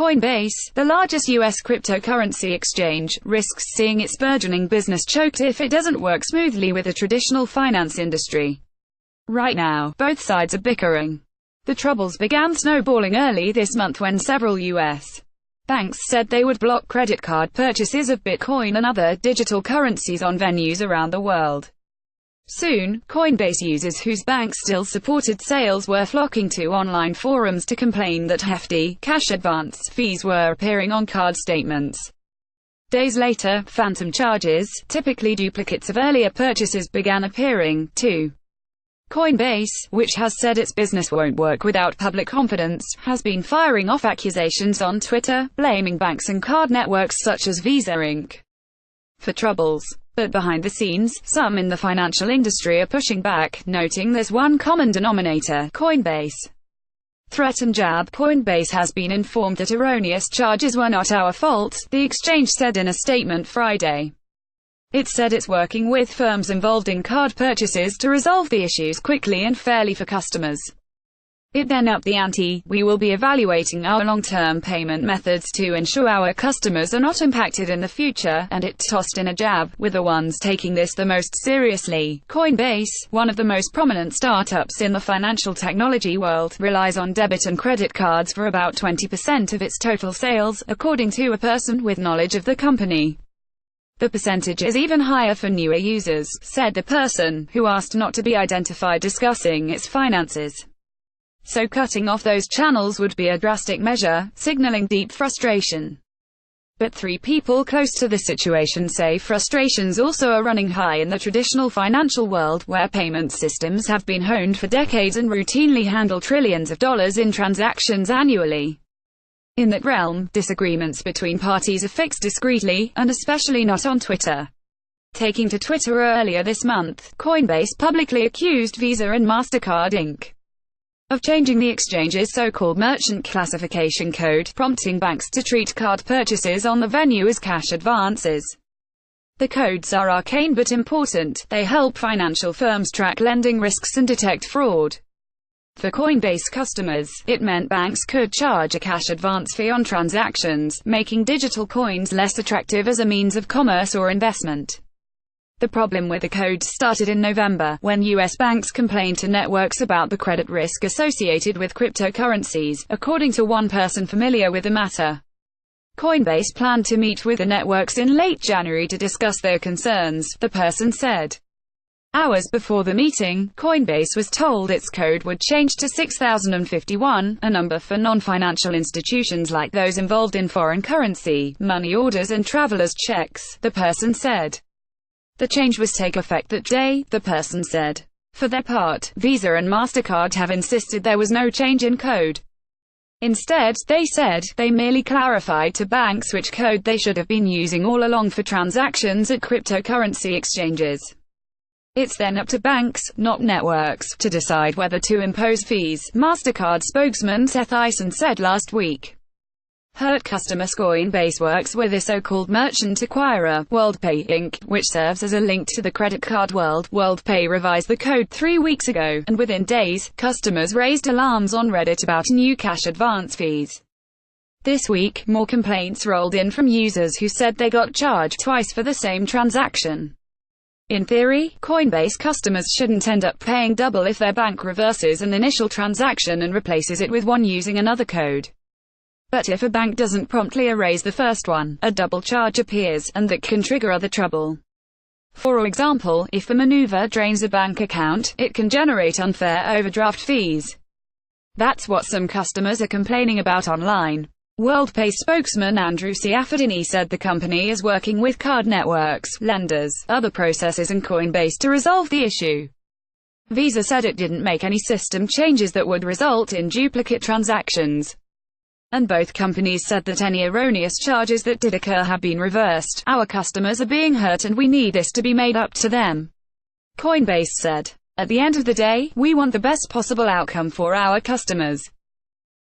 Coinbase, the largest U.S. cryptocurrency exchange, risks seeing its burgeoning business choked if it doesn't work smoothly with the traditional finance industry. Right now, both sides are bickering. The troubles began snowballing early this month when several U.S. banks said they would block credit card purchases of Bitcoin and other digital currencies on venues around the world. Soon, Coinbase users whose banks still supported sales were flocking to online forums to complain that hefty, cash advance fees were appearing on card statements. Days later, phantom charges, typically duplicates of earlier purchases, began appearing, too. Coinbase, which has said its business won't work without public confidence, has been firing off accusations on Twitter, blaming banks and card networks such as Visa Inc. for troubles. But behind the scenes, some in the financial industry are pushing back, noting there's one common denominator: Coinbase. Threat and jab. Coinbase has been informed that erroneous charges were not our fault, the exchange said in a statement Friday. It said it's working with firms involved in card purchases to resolve the issues quickly and fairly for customers. It then upped the ante: "We will be evaluating our long-term payment methods to ensure our customers are not impacted in the future," and it tossed in a jab, with the ones taking this the most seriously. Coinbase, one of the most prominent startups in the financial technology world, relies on debit and credit cards for about 20% of its total sales, according to a person with knowledge of the company. The percentage is even higher for newer users, said the person, who asked not to be identified discussing its finances. So cutting off those channels would be a drastic measure, signaling deep frustration. But three people close to the situation say frustrations also are running high in the traditional financial world, where payment systems have been honed for decades and routinely handle trillions of dollars in transactions annually. In that realm, disagreements between parties are fixed discreetly, and especially not on Twitter. Taking to Twitter earlier this month, Coinbase publicly accused Visa and MasterCard Inc. of changing the exchange's so-called merchant classification code, prompting banks to treat card purchases on the venue as cash advances. The codes are arcane but important. They help financial firms track lending risks and detect fraud. For Coinbase customers, it meant banks could charge a cash advance fee on transactions, making digital coins less attractive as a means of commerce or investment. The problem with the code started in November, when U.S. banks complained to networks about the credit risk associated with cryptocurrencies, according to one person familiar with the matter. Coinbase planned to meet with the networks in late January to discuss their concerns, the person said. Hours before the meeting, Coinbase was told its code would change to 6051, a number for non-financial institutions like those involved in foreign currency, money orders and travelers' checks, the person said. The change was take effect that day, the person said. For their part, Visa and MasterCard have insisted there was no change in code. Instead, they said, they merely clarified to banks which code they should have been using all along for transactions at cryptocurrency exchanges. It's then up to banks, not networks, to decide whether to impose fees, MasterCard spokesman Seth Eisen said last week. Hurt customers. Coinbase works with a so-called merchant acquirer, WorldPay Inc., which serves as a link to the credit card world. WorldPay revised the code 3 weeks ago, and within days, customers raised alarms on Reddit about new cash advance fees. This week, more complaints rolled in from users who said they got charged twice for the same transaction. In theory, Coinbase customers shouldn't end up paying double if their bank reverses an initial transaction and replaces it with one using another code. But if a bank doesn't promptly erase the first one, a double charge appears, and that can trigger other trouble. For example, if a maneuver drains a bank account, it can generate unfair overdraft fees. That's what some customers are complaining about online. WorldPay spokesman Andrew Ciaffardini said the company is working with card networks, lenders, other processors and Coinbase to resolve the issue. Visa said it didn't make any system changes that would result in duplicate transactions. And both companies said that any erroneous charges that did occur have been reversed. Our customers are being hurt and we need this to be made up to them, Coinbase said. At the end of the day, we want the best possible outcome for our customers.